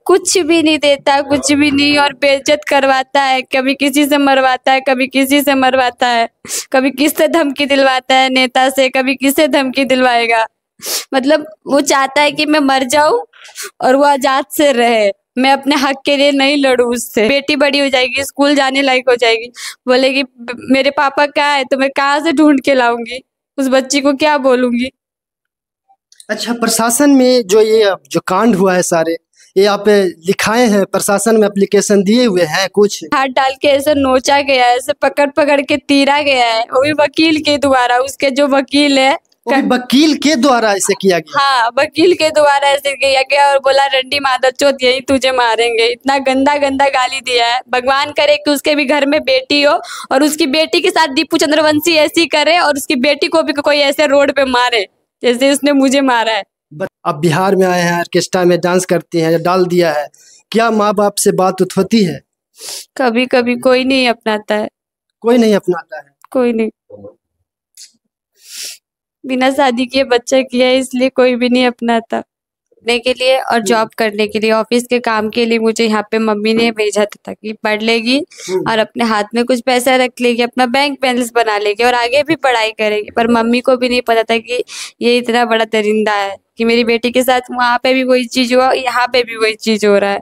कुछ भी नहीं देता, कुछ भी नहीं, और बेइज्जत करवाता है। कभी किसी से मरवाता है, कभी किसी से मरवाता है, कभी किससे धमकी दिलवाता है, नेता से, कभी किससे धमकी दिलवाएगा। मतलब वो चाहता है कि मैं मर जाऊं और वो आजाद से रहे, मैं अपने हक के लिए नहीं लड़ूं उससे। बेटी बड़ी हो जाएगी, स्कूल जाने लायक हो जाएगी, बोलेगी मेरे पापा कहाँ है, तो मैं कहाँ से ढूंढ के लाऊंगी, उस बच्ची को क्या बोलूंगी। अच्छा, प्रशासन में जो कांड हुआ है सारे, ये आप लिखाए हैं, प्रशासन में एप्लीकेशन दिए हुए हैं कुछ? हाथ डाल के ऐसे नोचा गया है, ऐसे पकड़ पकड़ के तीरा गया है, वो भी वकील के द्वारा। उसके जो वकील है, वो भी वकील के द्वारा ऐसे किया गया? हाँ, वकील के द्वारा ऐसे किया गया, और बोला रंडी मादरचोद यही तुझे मारेंगे। इतना गंदा गंदा गाली दिया है। भगवान करे कि उसके भी घर में बेटी हो और उसकी बेटी के साथ दीपू चंद्रवंशी ऐसी करे, और उसकी बेटी को भी कोई ऐसे रोड पे मारे जैसे उसने मुझे मारा है। अब बिहार में आए हैं, ऑर्केस्ट्रा में डांस करती हैं, डाल दिया है, क्या माँ बाप से बात उत होती है? कभी कभी कोई नहीं अपनाता है, कोई नहीं अपनाता है? कोई नहीं। बिना शादी किए बच्चा किया है, इसलिए कोई भी नहीं अपनाता। पढ़ने के लिए और जॉब करने के लिए, ऑफिस के काम के लिए मुझे यहाँ पे मम्मी ने भेजा था कि पढ़ लेगी और अपने हाथ में कुछ पैसा रख लेगी, अपना बैंक बैलेंस बना लेगी और आगे भी पढ़ाई करेगी। पर मम्मी को भी नहीं पता था कि ये इतना बड़ा दरिंदा है, कि मेरी बेटी के साथ वहाँ पे भी वही चीज हुआ, यहाँ पे भी वही चीज हो रहा है।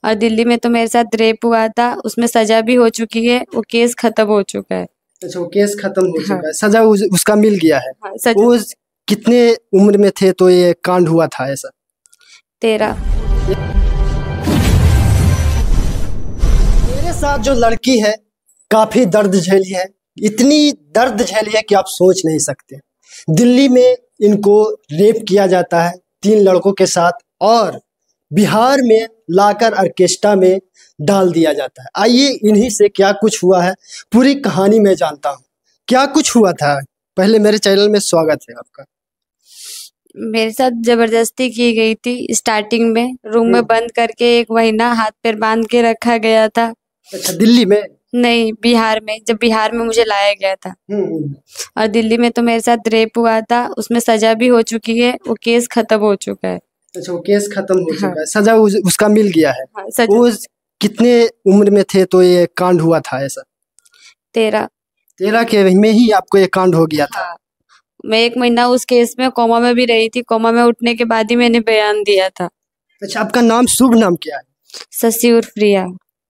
और दिल्ली में तो मेरे साथ रेप हुआ था, उसमें सजा भी हो चुकी है, वो केस खत्म हो चुका है। अच्छा, वो केस खत्म हो चुका हाँ। है, सजा उसका मिल गया है? हाँ, सजा। वो कितने उम्र में थे तो ये कांड हुआ था ऐसा? 13। मेरे साथ जो लड़की है, काफी दर्द झेली है, इतनी दर्द झेली है कि आप सोच नहीं सकते। दिल्ली में इनको रेप किया जाता है 3 लड़कों के साथ, और बिहार में लाकर ऑर्केस्ट्रा में डाल दिया जाता है। आइए इन्हीं से क्या कुछ हुआ है पूरी कहानी मैं जानता हूँ। क्या कुछ हुआ था, पहले मेरे चैनल में स्वागत है आपका। मेरे साथ जबरदस्ती की गई थी। स्टार्टिंग में रूम में बंद करके 1 महीना हाथ पैर बांध के रखा गया था। अच्छा, दिल्ली में? नहीं, बिहार में। जब बिहार में मुझे लाया गया था। और दिल्ली में तो मेरे साथ रेप हुआ था, उसमें सजा भी हो चुकी है, वो केस खत्म हो चुका है। अच्छा, वो केस खत्म हो चुका हाँ। है, सजा उसका मिल गया है? हाँ, सजा। वो कितने उम्र में थे तो ये कांड हुआ था ऐसा? 13। 13 के में ही आपको ये कांड हो गया था? हाँ। मैं 1 महीना उस केस में कोमा में भी रही थी। कोमा में उठने के बाद ही मैंने बयान दिया था। अच्छा, आपका नाम, शुभ नाम क्या है? शशि उर्फ प्रिया।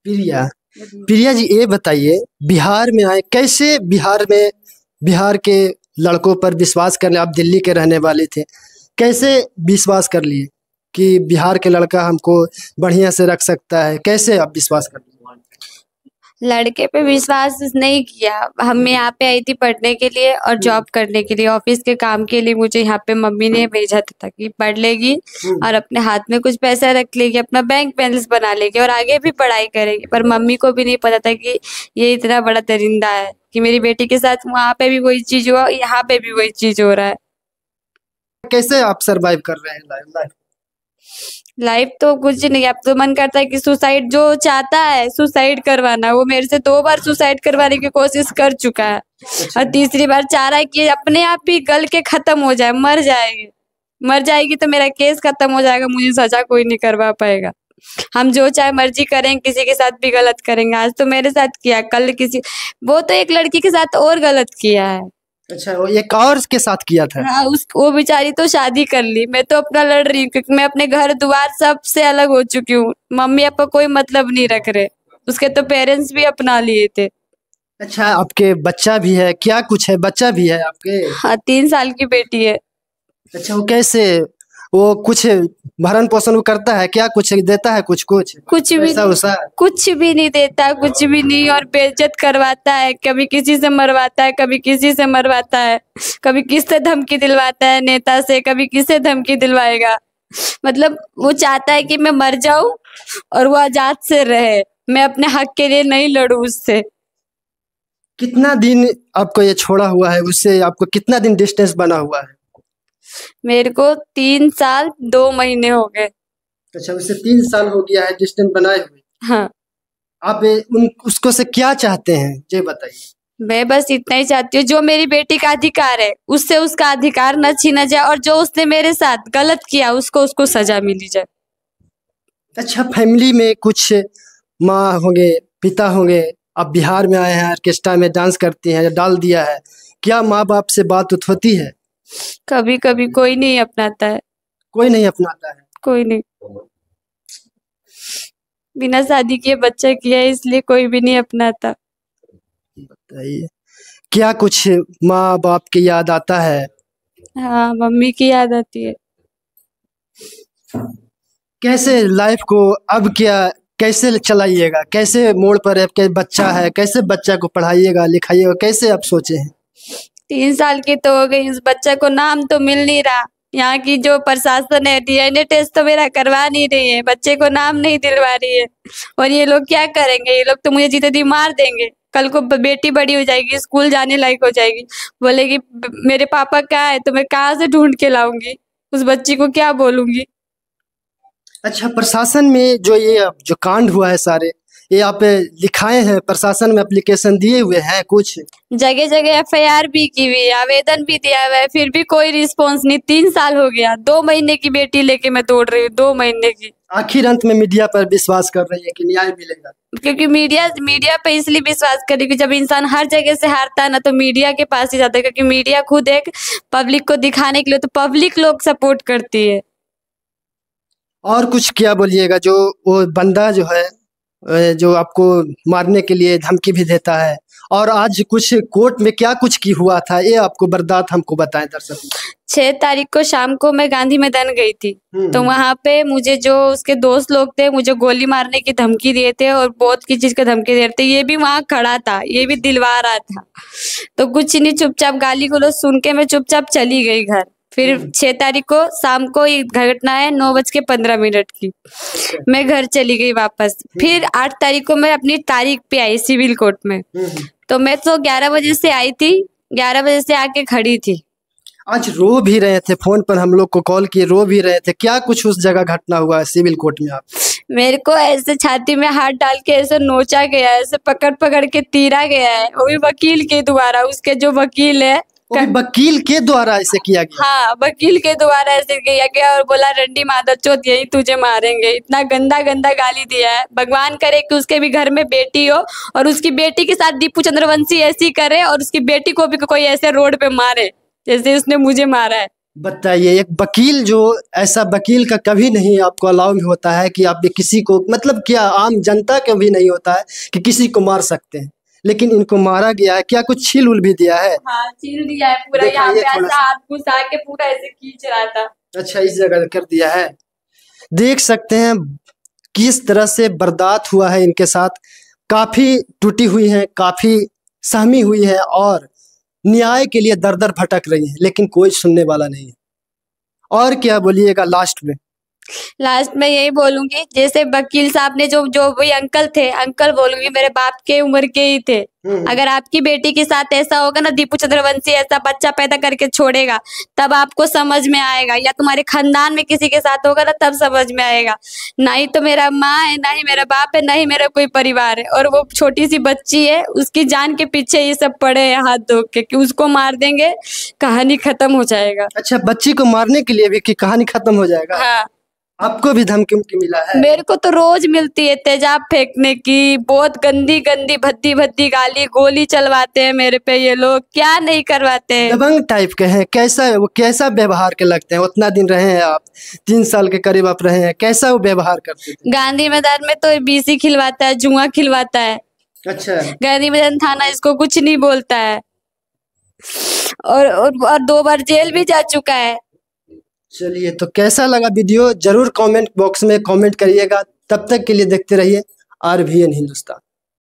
प्रिया। प्रिया जी, ये बताइए, बिहार में आए कैसे? बिहार के लड़कों पर विश्वास कर ले, आप दिल्ली के रहने वाले थे, कैसे विश्वास कर लिए कि बिहार के लड़का हमको बढ़िया से रख सकता है? कैसे आप विश्वास कर लिए? लड़के पे विश्वास नहीं किया। हम यहाँ पे आई थी पढ़ने के लिए और जॉब करने के लिए, ऑफिस के काम के लिए मुझे यहाँ पे मम्मी ने भेजा था कि पढ़ लेगी और अपने हाथ में कुछ पैसा रख लेगी, अपना बैंक बैलेंस बना लेगी और आगे भी पढ़ाई करेगी। पर मम्मी को भी नहीं पता था कि ये इतना बड़ा दरिंदा है, कि मेरी बेटी के साथ वहाँ पे भी वही चीज हुआ, यहाँ पे भी वही चीज हो रहा है। कैसे आप सरवाइव कर रहे हैं लाइफ? लाइफ तो कुछ नहीं। अब तो मन करता है कि सुसाइड, जो चाहता है सुसाइड करवाना, वो मेरे से 2 बार सुसाइड करवाने की कोशिश कर चुका है और तीसरी बार चाह रहा है कि अपने आप ही गल के खत्म हो जाए, मर जाएगी तो मेरा केस खत्म हो जाएगा, मुझे सजा कोई नहीं करवा पाएगा। हम जो चाहे मर्जी करें, किसी के साथ भी गलत करेंगे। आज तो मेरे साथ किया, कल किसी, वो तो एक लड़की के साथ और गलत किया है। अच्छा, वो एक और के साथ किया था? हाँ, वो बेचारी तो शादी कर ली, मैं तो अपना लड़ रही हूँ, क्योंकि मैं अपने घर द्वार सबसे अलग हो चुकी हूँ। मम्मी पापा कोई मतलब नहीं रख रहे, उसके तो पेरेंट्स भी अपना लिए थे। अच्छा, आपके बच्चा भी है? क्या कुछ है, बच्चा भी है आपके? हाँ, 3 साल की बेटी है। अच्छा, वो कैसे, वो कुछ भरण पोषण वो करता है क्या, कुछ देता है कुछ कुछ भी पैसा उसा? कुछ भी नहीं देता, कुछ भी नहीं, और बेइज्जत करवाता है। कभी किसी से मरवाता है, कभी किसी से मरवाता है, कभी किससे धमकी दिलवाता है, नेता से, कभी किससे धमकी दिलवाएगा। मतलब वो चाहता है कि मैं मर जाऊं और वो आजाद से रहे, मैं अपने हक के लिए नहीं लड़ूं उससे। कितना दिन आपको ये छोड़ा हुआ है उससे? आपको कितना दिन डिस्टेंस बना हुआ है? मेरे को 3 साल 2 महीने हो गए। अच्छा, उससे 3 साल हो गया है डिस्टेंस बनाए हुए। हाँ। आप उसको से क्या चाहते हैं ये बताइए? मैं बस इतना ही चाहती हूँ, जो मेरी बेटी का अधिकार है उससे उसका अधिकार न छीना जाए, और जो उसने मेरे साथ गलत किया उसको सजा मिली जाए। अच्छा, फैमिली में कुछ माँ होंगे, पिता होंगे, आप बिहार में आए हैं, ऑर्केस्ट्रा में डांस करती हैं, डाल दिया है, क्या माँ बाप से बात उत होती है? कभी कभी कोई नहीं अपनाता है। कोई नहीं अपनाता है। कोई नहीं, बिना शादी किए बच्चा किया है इसलिए कोई भी नहीं अपनाता। बताइए, क्या कुछ माँ बाप की याद आता है? हाँ, मम्मी की याद आती है। कैसे लाइफ को अब क्या कैसे चलाइएगा, कैसे मोड़ पर है, क्या बच्चा है, कैसे बच्चा को पढ़ाइएगा लिखाइएगा, कैसे आप सोचे हैं? 3 साल की तो हो गई, उस बच्चा को नाम तो मिल नहीं रहा। यहाँ की जो प्रशासन है डीएनए टेस्ट तो मेरा करवा नहीं रही है, बच्चे को नाम नहीं दिलवा रही है। और ये लोग क्या करेंगे, ये लोग तो मुझे जीते जी मार देंगे। कल को बेटी बड़ी हो जाएगी, स्कूल जाने लायक हो जाएगी, बोलेगी मेरे पापा कहाँ है, तो मैं कहाँ से ढूंढ के लाऊंगी, उस बच्ची को क्या बोलूंगी। अच्छा, प्रशासन में जो ये अब जो कांड हुआ है सारे, ये आप लिखाए हैं, प्रशासन में एप्लीकेशन दिए हुए हैं कुछ? जगह जगह एफआईआर भी की हुई है, आवेदन भी दिया हुआ है, फिर भी कोई रिस्पॉन्स नहीं। 3 साल हो गया, 2 महीने की बेटी लेके मैं दौड़ रही हूँ, 2 महीने की। आखिर अंत में मीडिया पर विश्वास कर रही है कि न्याय मिलेगा? क्योंकि मीडिया पे इसलिए विश्वास करेगी, जब इंसान हर जगह से हारता है ना तो मीडिया के पास ही जाता है, क्योंकि मीडिया खुद एक पब्लिक को दिखाने के लिए, तो पब्लिक लोग सपोर्ट करती है। और कुछ क्या बोलिएगा, जो वो बंदा जो है जो आपको मारने के लिए धमकी भी देता है, और आज कुछ कोर्ट में क्या कुछ की हुआ था, ये आपको बर्दात हमको बताएं दर्शक। 6 तारीख को शाम को मैं गांधी मैदान गई थी, तो वहां पे मुझे जो उसके दोस्त लोग थे मुझे गोली मारने की धमकी दिए थे और बहुत की चीज की धमकी दे रहे थे। ये भी वहां खड़ा था, ये भी दिलवा रहा था, तो कुछ नहीं, चुपचाप गाली गलौज सुन के मैं चुपचाप चली गई घर। फिर 6 तारीख को शाम को ये घटना है 9:15 की, मैं घर चली गई वापस। फिर 8 तारीख को मैं अपनी तारीख पे आई सिविल कोर्ट में, तो मैं तो 11 बजे से आई थी, 11 बजे से आके खड़ी थी। आज रो भी रहे थे, फोन पर हम लोग को कॉल किए, रो भी रहे थे, क्या कुछ उस जगह घटना हुआ है सिविल कोर्ट में? आप मेरे को ऐसे छाती में हाथ डाल के ऐसे नोचा गया है, ऐसे पकड़ पकड़ के तीरा गया है, वो भी वकील के द्वारा। उसके जो वकील है, वो भी वकील के द्वारा ऐसे किया गया? हाँ, वकील के द्वारा ऐसे किया गया, और बोला रंडी माधव चौथ यही तुझे मारेंगे। इतना गंदा गंदा गाली दिया है। भगवान करे कि उसके भी घर में बेटी हो और उसकी बेटी के साथ दीपू चंद्रवंशी ऐसी करे और उसकी बेटी को भी कोई ऐसे रोड पे मारे जैसे उसने मुझे मारा है। बताइए, एक वकील जो ऐसा, वकील का कभी नहीं आपको अलाउ में होता है कि आप किसी को, मतलब क्या आम जनता को भी नहीं होता है कि किसी को मार सकते हैं, लेकिन इनको मारा गया है। क्या कुछ छील उल भी दिया है? हाँ, छील दिया है पूरा, यहाँ पे ऐसा हाथ घुसा के पूरा ऐसे खींच रहा था। अच्छा, इस जगह कर दिया है। देख सकते हैं किस तरह से बर्दाश्त हुआ है इनके साथ, काफी टूटी हुई है, काफी सहमी हुई है और न्याय के लिए दर दर भटक रही है, लेकिन कोई सुनने वाला नहीं है। और क्या बोलिएगा लास्ट में? लास्ट में यही बोलूंगी, जैसे वकील साहब ने जो जो वही अंकल थे, अंकल बोलूंगी, मेरे बाप के उम्र के ही थे। अगर आपकी बेटी के साथ ऐसा होगा ना, दीपू चंद्रवंशी ऐसा बच्चा पैदा करके छोड़ेगा, तब आपको समझ में आएगा, या तुम्हारे खानदान में किसी के साथ होगा ना तब समझ में आएगा। ना ही तो मेरा माँ है, ना ही मेरा बाप है, ना ही मेरा कोई परिवार है, और वो छोटी सी बच्ची है, उसकी जान के पीछे ये सब पड़े हैं हाथ धो के कि उसको मार देंगे, कहानी खत्म हो जाएगा। अच्छा, बच्ची को मारने के लिए भी कि कहानी खत्म हो जाएगा? हाँ, आपको भी धमकी उमकी मिला है? मेरे को तो रोज मिलती है, तेजाब फेंकने की, बहुत गंदी गंदी भद्दी भद्दी गाली, गोली चलवाते हैं मेरे पे ये लोग, क्या नहीं करवाते हैं। दबंग टाइप के हैं, कैसा वो, कैसा व्यवहार के लगते हैं? उतना दिन रहे हैं आप, 3 साल के करीब आप रहे हैं, कैसा वो व्यवहार करते थे? गांधी मैदान में तो बीसी खिलवाता है, जुआ खिलवाता है। अच्छा, गांधी मैदान थाना इसको कुछ नहीं बोलता है, और 2 बार जेल भी जा चुका है। चलिए, तो कैसा लगा वीडियो जरूर कमेंट बॉक्स में कमेंट करिएगा। तब तक के लिए देखते रहिए RVN हिंदुस्तान।